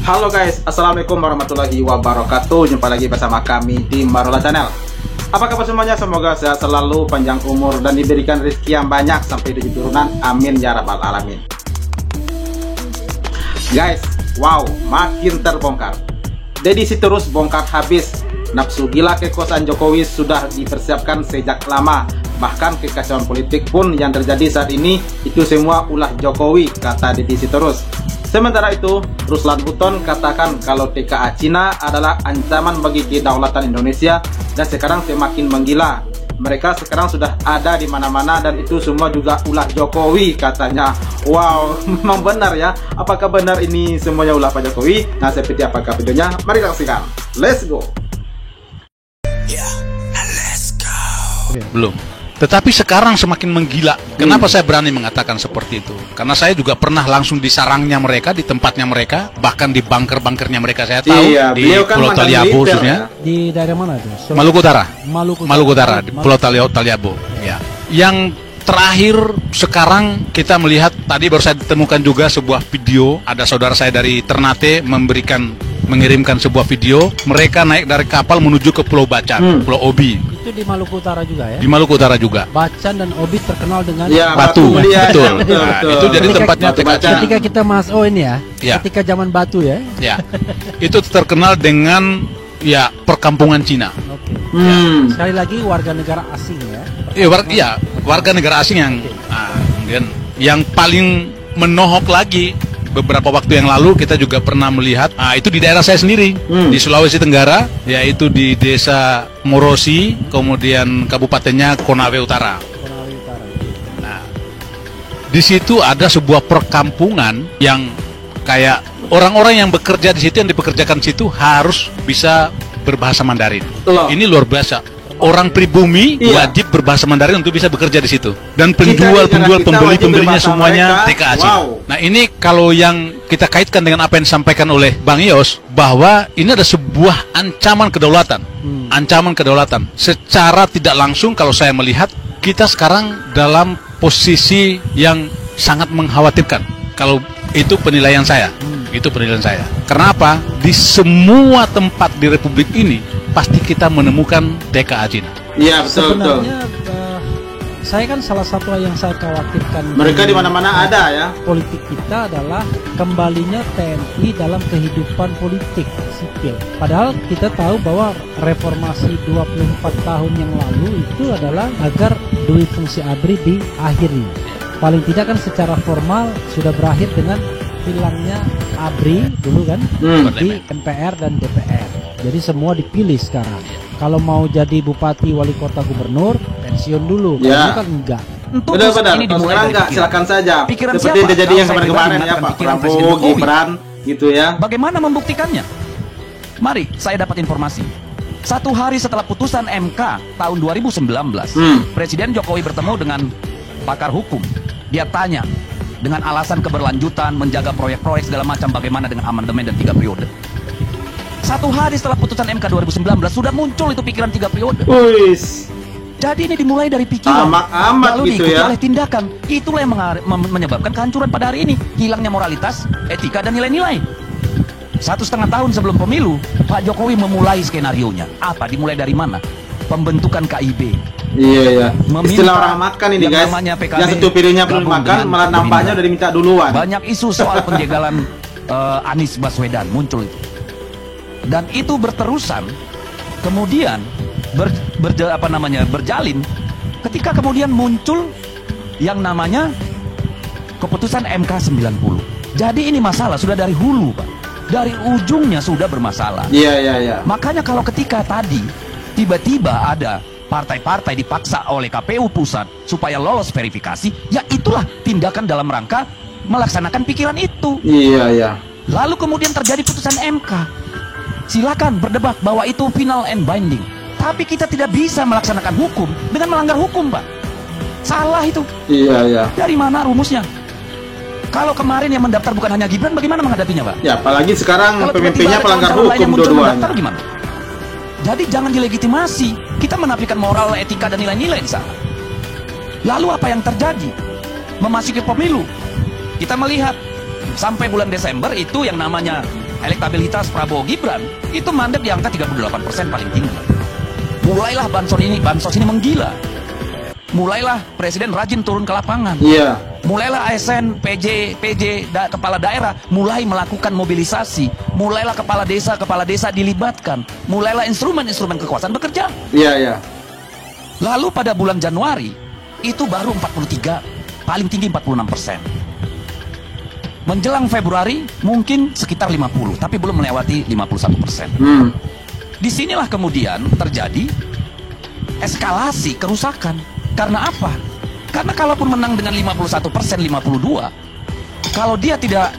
Halo guys, assalamualaikum warahmatullahi wabarakatuh. Jumpa lagi bersama kami di Marola Channel. Apa kabar semuanya? Semoga sehat selalu, panjang umur, dan diberikan rezeki yang banyak sampai 7 turunan. Amin ya rabbal alamin. Guys, wow, makin terbongkar. Deddy Sitorus bongkar habis. Nafsu gila kekuasaan Jokowi sudah dipersiapkan sejak lama. Bahkan kekacauan politik pun yang terjadi saat ini itu semua ulah Jokowi, kata Deddy Sitorus. Sementara itu, Ruslan Buton katakan kalau TKA Cina adalah ancaman bagi kedaulatan Indonesia dan sekarang semakin menggila. Mereka sekarang sudah ada di mana-mana dan itu semua juga ulah Jokowi, katanya. Wow, memang benar ya. Apakah benar ini semuanya ulah Pak Jokowi? Nah, seperti apakah videonya? Mari saksikan. Let's go. Belum. Tetapi sekarang semakin menggila. Kenapa saya berani mengatakan seperti itu? Karena saya juga pernah langsung di sarangnya mereka, di tempatnya mereka, bahkan di bunker-bunkernya mereka saya tahu. Iya, di kan Pulau Taliabu, khususnya. Di daerah mana itu? Maluku Utara. Maluku Utara, di Pulau Taliabu. Ya. Yang terakhir sekarang kita melihat, tadi baru saya ditemukan juga sebuah video, ada saudara saya dari Ternate mengirimkan sebuah video, mereka naik dari kapal menuju ke Pulau Bacan, Pulau Obi. Itu di Maluku Utara juga ya? Di Maluku Utara juga. Bacan dan Obi terkenal dengan ya, batu. Betul. Nah, itu jadi tempatnya TKA. Ketika kita ini ya, ya, ketika zaman batu ya. Ya. Itu terkenal dengan ya perkampungan Cina. Oke. Ya. Sekali lagi warga negara asing ya. Warga negara asing yang kemudian yang paling menohok lagi. Beberapa waktu yang lalu kita juga pernah melihat, itu di daerah saya sendiri, di Sulawesi Tenggara, yaitu di desa Morosi, kemudian kabupatennya Konawe Utara. Nah, di situ ada sebuah perkampungan yang kayak orang-orang yang bekerja di situ, yang dipekerjakan di situ harus bisa berbahasa Mandarin. Ini luar biasa. Orang pribumi wajib berbahasa Mandarin untuk bisa bekerja di situ. Dan pembeli-pembelinya semuanya TKA Cina. Wow. Nah, ini kalau yang kita kaitkan dengan apa yang disampaikan oleh Bang Yos, bahwa ini ada sebuah ancaman kedaulatan. Ancaman kedaulatan. Secara tidak langsung kalau saya melihat, kita sekarang dalam posisi yang sangat mengkhawatirkan. Kalau itu penilaian saya. Itu penilaian saya. Karena apa? Di semua tempat di Republik ini pasti kita menemukan TKA Cina. Iya, betul. Sebenarnya saya kan salah satu yang saya khawatirkan. Mereka di mana-mana ada ya. Politik kita adalah kembalinya TNI dalam kehidupan politik sipil. Padahal kita tahu bahwa reformasi 24 tahun yang lalu itu adalah agar duit fungsi ABRI diakhiri. Paling tidak kan secara formal sudah berakhir dengan hilangnya ABRI dulu kan di MPR dan DPR. Jadi semua dipilih sekarang. Kalau mau jadi bupati, wali kota, gubernur, pensiun dulu. Kalau kan enggak. Benar-benar. Kalau sekarang enggak, silakan saja. Seperti yang terjadi yang kemarin-kemarin ya, Pak Prabowo, Gibran, gitu ya. Bagaimana membuktikannya? Mari saya dapat informasi. 1 hari setelah putusan MK tahun 2019, Presiden Jokowi bertemu dengan pakar hukum. Dia tanya dengan alasan keberlanjutan, menjaga proyek-proyek segala macam, bagaimana dengan amandemen dan 3 periode. 1 hari setelah putusan MK 2019 sudah muncul itu pikiran 3 periode. Jadi ini dimulai dari pikiran, lalu gitu diikuti ya. oleh tindakan. Itulah yang menyebabkan kehancuran pada hari ini, hilangnya moralitas, etika dan nilai-nilai. 1,5 tahun sebelum pemilu, Pak Jokowi memulai skenarionya. Apa? Dimulai dari mana? Pembentukan KIB. Iya. Istilah orang makan ini guys. Yang satu piringnya belum makan, malah nampaknya udah diminta duluan. Banyak isu soal penjagalan Anies Baswedan muncul itu. Dan itu berterusan, kemudian berjalin, ketika kemudian muncul yang namanya keputusan MK 90. Jadi ini masalah sudah dari hulu, Pak. Dari ujungnya sudah bermasalah. Iya. Makanya kalau ketika tadi tiba-tiba ada partai-partai dipaksa oleh KPU pusat supaya lolos verifikasi, ya itulah tindakan dalam rangka melaksanakan pikiran itu. Iya. Lalu kemudian terjadi putusan MK. Silakan berdebat bahwa itu final and binding. Tapi kita tidak bisa melaksanakan hukum dengan melanggar hukum, Pak. Salah itu. Iya. Dari mana rumusnya? Kalau kemarin yang mendaftar bukan hanya Gibran, bagaimana menghadapinya, Pak? Ya, apalagi sekarang kalau pemimpinnya pelanggar hukum dua-duanya. Gimana? Jadi jangan dilegitimasi. Kita menafikan moral, etika dan nilai-nilai di sana. Lalu apa yang terjadi? Memasuki pemilu, kita melihat sampai bulan Desember itu yang namanya elektabilitas Prabowo Gibran itu mandek di angka 38% paling tinggi. Mulailah bansos ini menggila. Mulailah presiden rajin turun ke lapangan. Iya. Mulailah ASN, PJ, kepala daerah mulai melakukan mobilisasi. Mulailah kepala desa dilibatkan. Mulailah instrumen-instrumen kekuasaan bekerja. Iya, iya. Lalu pada bulan Januari itu baru 43, paling tinggi 46%. Menjelang Februari mungkin sekitar 50, tapi belum melewati 51%. Disinilah kemudian terjadi eskalasi kerusakan. Karena apa? Karena kalaupun menang dengan 51%, 52%, kalau dia tidak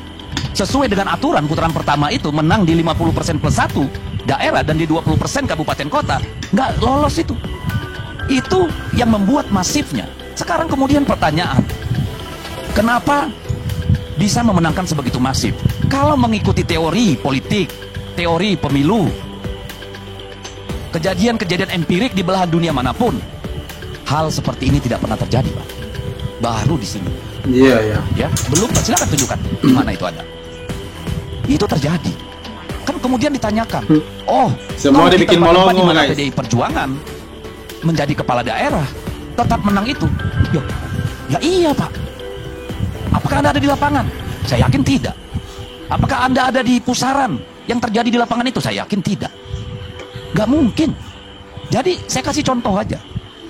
sesuai dengan aturan putaran pertama itu, menang di 50% plus 1 daerah dan di 20% kabupaten kota, nggak lolos itu. Itu yang membuat masifnya. Sekarang kemudian pertanyaan, kenapa bisa memenangkan sebegitu masif? Kalau mengikuti teori politik, teori pemilu, kejadian-kejadian empirik di belahan dunia manapun, hal seperti ini tidak pernah terjadi, Pak. Baru di sini. Iya, iya. Ya, belum. Silakan tunjukkan di mana itu ada. Itu terjadi. Kan kemudian ditanyakan, oh, semua dibikin molongo, di mana guys. PDI Perjuangan menjadi kepala daerah tetap menang itu? Yo, ya iya, Pak. Apakah Anda ada di lapangan? Saya yakin tidak. Apakah Anda ada di pusaran yang terjadi di lapangan itu? Saya yakin tidak. Gak mungkin. Jadi saya kasih contoh aja.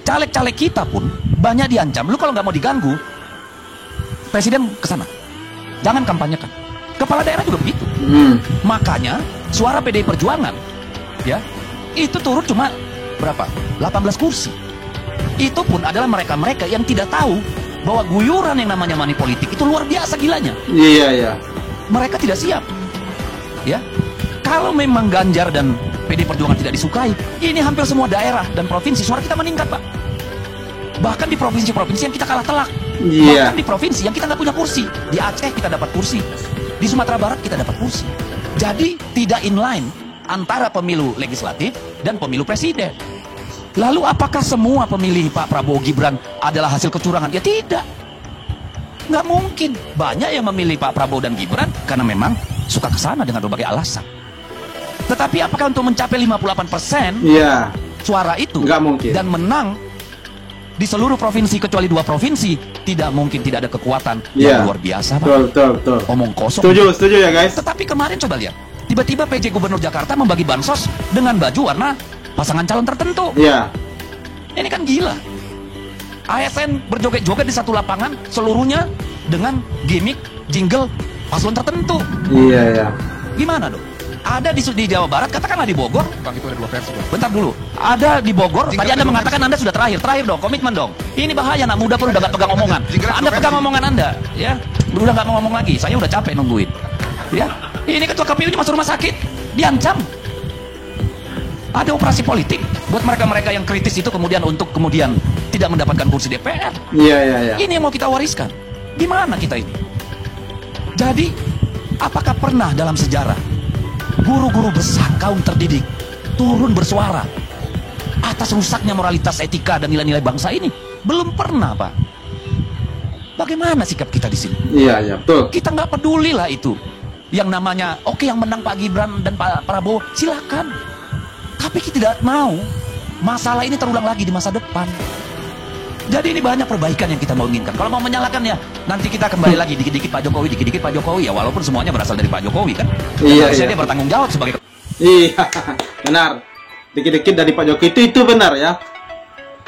Caleg-caleg kita pun banyak diancam. Lu kalau nggak mau diganggu, presiden kesana, jangan kampanyekan. Kepala daerah juga begitu. Makanya suara PDI Perjuangan, ya, itu turun cuma berapa? 18 kursi. Itu pun adalah mereka-mereka yang tidak tahu bahwa guyuran yang namanya money politik itu luar biasa gilanya. Iya, iya. Mereka tidak siap. Ya, kalau memang Ganjar dan PDI Perjuangan tidak disukai, ini hampir semua daerah dan provinsi suara kita meningkat, Pak. Bahkan di provinsi-provinsi yang kita kalah telak. Iya. Bahkan di provinsi yang kita nggak punya kursi. Di Aceh kita dapat kursi. Di Sumatera Barat kita dapat kursi. Jadi tidak inline antara pemilu legislatif dan pemilu presiden. Lalu apakah semua pemilih Pak Prabowo Gibran adalah hasil kecurangan? Ya tidak. Nggak mungkin. Banyak yang memilih Pak Prabowo dan Gibran karena memang suka kesana dengan berbagai alasan. Tetapi apakah untuk mencapai 58% Iya. suara itu Nggak mungkin. dan menang di seluruh provinsi kecuali 2 provinsi, tidak mungkin tidak ada kekuatan yang luar biasa, Pak. Betul. Omong kosong. Setuju ya, guys. Tetapi kemarin coba lihat, tiba-tiba PJ Gubernur Jakarta membagi bansos dengan baju warna pasangan calon tertentu. Iya. Ini kan gila. ASN berjoget-joget di satu lapangan, seluruhnya dengan gimmick jingle paslon tertentu. Iya, iya. Gimana dong? Ada di Jawa Barat, katakanlah di Bogor. Bang, itu ada 2 versi, Bang. Bentar dulu. Ada di Bogor, tadi Anda mengatakan Anda sudah terakhir. Terakhir dong, komitmen dong. Ini bahaya, anak muda pun udah gak pegang omongan. Anda pegang omongan Anda, ya. Udah gak mau ngomong lagi, saya udah capek nungguin. Ya. Ini ketua KPU-nya masuk rumah sakit, diancam. Ada operasi politik buat mereka-mereka yang kritis itu kemudian untuk kemudian tidak mendapatkan kursi DPR. Iya. Ini yang mau kita wariskan. Gimana kita ini? Jadi, apakah pernah dalam sejarah guru-guru besar kaum terdidik turun bersuara atas rusaknya moralitas etika dan nilai-nilai bangsa ini? Belum pernah, Pak. Bagaimana sikap kita di sini? Iya, betul. Kita nggak peduli lah itu. Yang namanya, oke, yang menang Pak Gibran dan Pak Prabowo, silakan. Tapi kita tidak mau masalah ini terulang lagi di masa depan. Jadi ini banyak perbaikan yang kita mau inginkan. Kalau mau menyalahkan ya, nanti kita kembali lagi dikit-dikit Pak Jokowi, dikit-dikit Pak Jokowi ya, walaupun semuanya berasal dari Pak Jokowi kan. Iya, harusnya dia bertanggung jawab sebagai. Iya, benar. Dikit-dikit dari Pak Jokowi itu benar ya.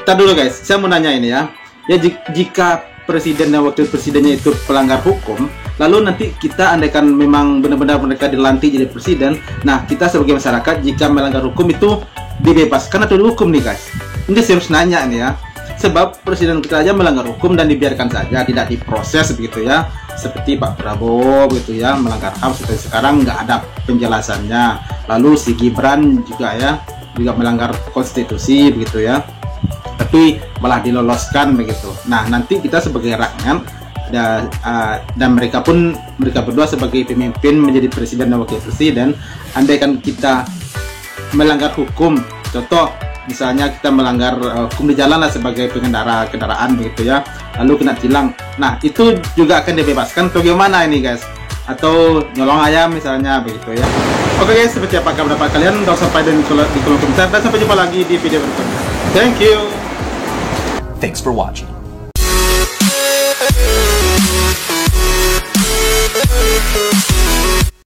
Kita dulu guys, saya mau nanya ini ya. Ya jika presiden dan wakil presidennya itu pelanggar hukum, lalu nanti kita andaikan memang benar-benar mereka dilantik jadi presiden, nah kita sebagai masyarakat jika melanggar hukum itu dibebaskan atau dihukum nih guys? Ini serius nanya nih ya. Sebab presiden kita aja melanggar hukum dan dibiarkan saja, tidak diproses begitu ya, seperti Pak Prabowo begitu ya, melanggar HAM seperti sekarang nggak ada penjelasannya. Lalu si Gibran juga ya, juga melanggar konstitusi begitu ya, tapi malah diloloskan begitu. Nah nanti kita sebagai rakyat dan mereka berdua sebagai pemimpin menjadi presiden dan wakil presiden, andaikan kita melanggar hukum, contoh misalnya kita melanggar hukum di jalan lah sebagai pengendara kendaraan begitu ya, lalu kena tilang, nah itu juga akan dibebaskan atau gimana ini guys? atau nyolong ayam misalnya begitu ya. Oke guys, seperti apa pendapat kalian? Gak usah lupa di kolom komentar, dan sampai jumpa lagi di video berikutnya. Thank you. Thanks for watching.